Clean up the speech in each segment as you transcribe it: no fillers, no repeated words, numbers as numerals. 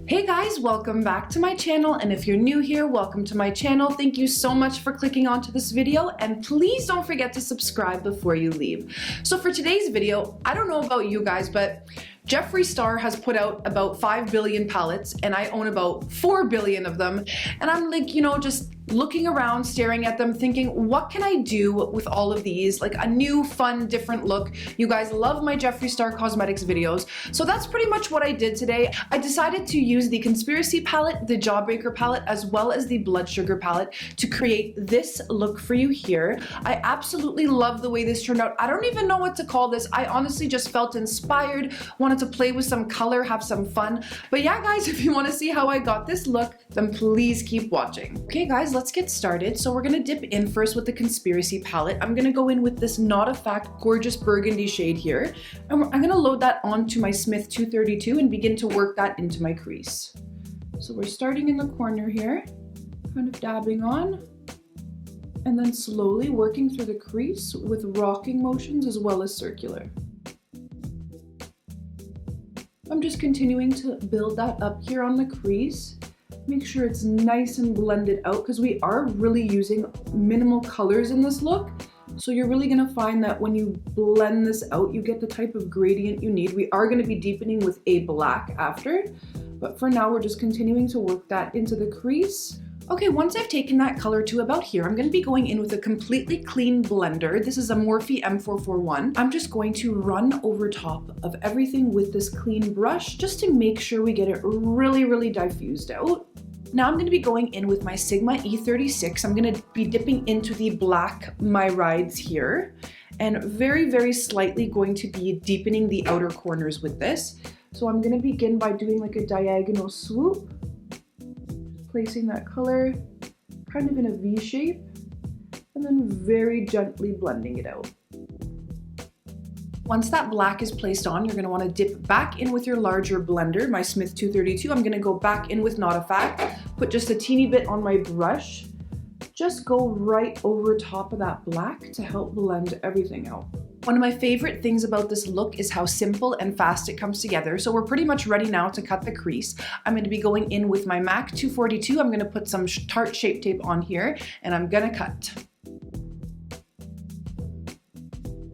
Hey guys, welcome back to my channel, and if you're new here, welcome to my channel. Thank you so much for clicking onto this video, and please don't forget to subscribe before you leave. So for today's video, I don't know about you guys, but Jeffree Star has put out about 5 billion palettes, and I own about 4 billion of them, and I'm like, just looking around, staring at them, thinking, what can I do with all of these? Like a new, fun, different look. You guys love my Jeffree Star Cosmetics videos, so that's pretty much what I did today. I decided to use the Conspiracy palette, the Jawbreaker palette, as well as the Blood Sugar palette to create this look for you here. I absolutely love the way this turned out. I don't even know what to call this. I honestly just felt inspired, wanted to play with some color, have some fun. But yeah, guys, if you want to see how I got this look, then please keep watching. Okay, guys, let's get started. So we're gonna dip in first with the Conspiracy palette. I'm gonna go in with this Not a Fact gorgeous burgundy shade here. And I'm gonna load that onto my Smith 232 and begin to work that into my crease. So we're starting in the corner here, kind of dabbing on, and then slowly working through the crease with rocking motions as well as circular. I'm just continuing to build that up here on the crease. Make sure it's nice and blended out because we are really using minimal colors in this look. So you're really gonna find that when you blend this out, you get the type of gradient you need. We are gonna be deepening with a black after, but for now we're just continuing to work that into the crease. Okay, once I've taken that color to about here, I'm gonna be going in with a completely clean blender. This is a Morphe M441. I'm just going to run over top of everything with this clean brush just to make sure we get it really, really diffused out. Now I'm gonna be going in with my Sigma E36. I'm gonna be dipping into the black My Rides here and very, very slightly going to be deepening the outer corners with this. So I'm gonna begin by doing like a diagonal swoop, placing that color kind of in a V shape, and then very gently blending it out. Once that black is placed on, you're gonna wanna dip back in with your larger blender, my Smith 232. I'm gonna go back in with Not a Fact, put just a teeny bit on my brush, just go right over top of that black to help blend everything out. One of my favorite things about this look is how simple and fast it comes together. So we're pretty much ready now to cut the crease. I'm going to be going in with my MAC 242. I'm going to put some Tarte Shape Tape on here and I'm going to cut.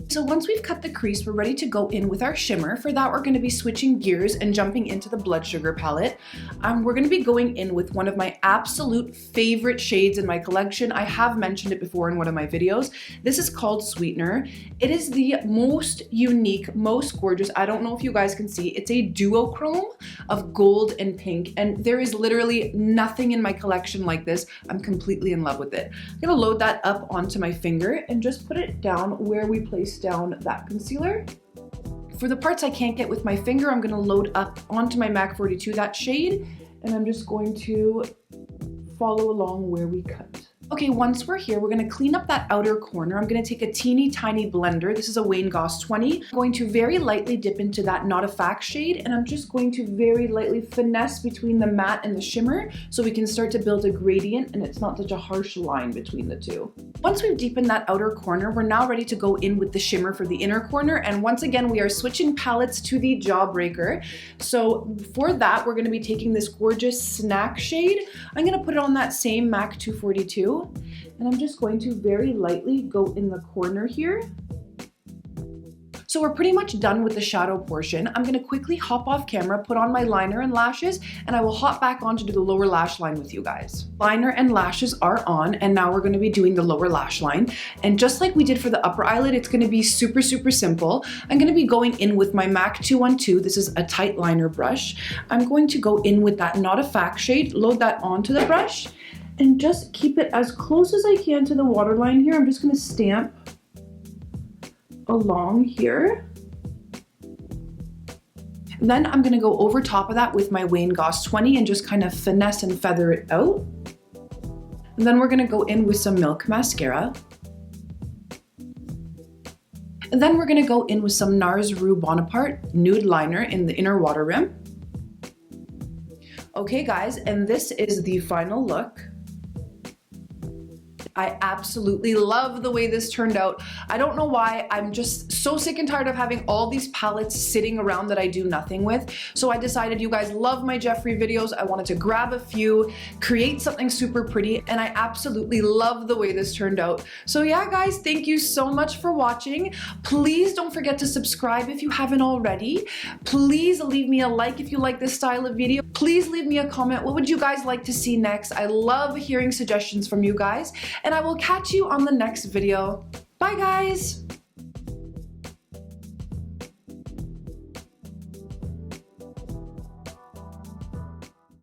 So once we've cut the crease, we're ready to go in with our shimmer. For that, we're going to be switching gears and jumping into the Blood Sugar palette. We're going to be going in with one of my absolute favorite shades in my collection. I have mentioned it before in one of my videos. This is called Sweetener. It is the most unique, most gorgeous. I don't know if you guys can see. It's a duochrome of gold and pink, and there is literally nothing in my collection like this. I'm completely in love with it. I'm going to load that up onto my finger and just put it down where we placed down that concealer. For the parts I can't get with my finger, I'm going to load up onto my MAC 42 that shade, and I'm just going to follow along where we cut. Okay, once we're here, we're gonna clean up that outer corner. I'm gonna take a teeny tiny blender. This is a Wayne Goss 20. I'm going to very lightly dip into that Not a Fact shade, and I'm just going to very lightly finesse between the matte and the shimmer so we can start to build a gradient and it's not such a harsh line between the two. Once we've deepened that outer corner, we're now ready to go in with the shimmer for the inner corner, and once again, we are switching palettes to the Jawbreaker. So for that, we're gonna be taking this gorgeous Snack shade. I'm gonna put it on that same MAC 242. And I'm just going to very lightly go in the corner here. So we're pretty much done with the shadow portion. I'm gonna quickly hop off camera, put on my liner and lashes, and I will hop back on to do the lower lash line with you guys. Liner and lashes are on, and now we're gonna be doing the lower lash line. And just like we did for the upper eyelid, it's gonna be super, super simple. I'm gonna be going in with my MAC 212. This is a tight liner brush. I'm going to go in with that Not a Fact shade, load that onto the brush, and just keep it as close as I can to the waterline here. I'm just gonna stamp along here. Then I'm gonna go over top of that with my Wayne Goss 20 and just kind of finesse and feather it out. And then we're gonna go in with some Milk mascara. And then we're gonna go in with some NARS Rue Bonaparte nude liner in the inner water rim. Okay guys, and this is the final look. I absolutely love the way this turned out. I don't know why, I'm just so sick and tired of having all these palettes sitting around that I do nothing with. So I decided you guys love my Jeffree videos. I wanted to grab a few, create something super pretty, and I absolutely love the way this turned out. So yeah, guys, thank you so much for watching. Please don't forget to subscribe if you haven't already. Please leave me a like if you like this style of video. Please leave me a comment. What would you guys like to see next? I love hearing suggestions from you guys. And I will catch you on the next video. Bye, guys!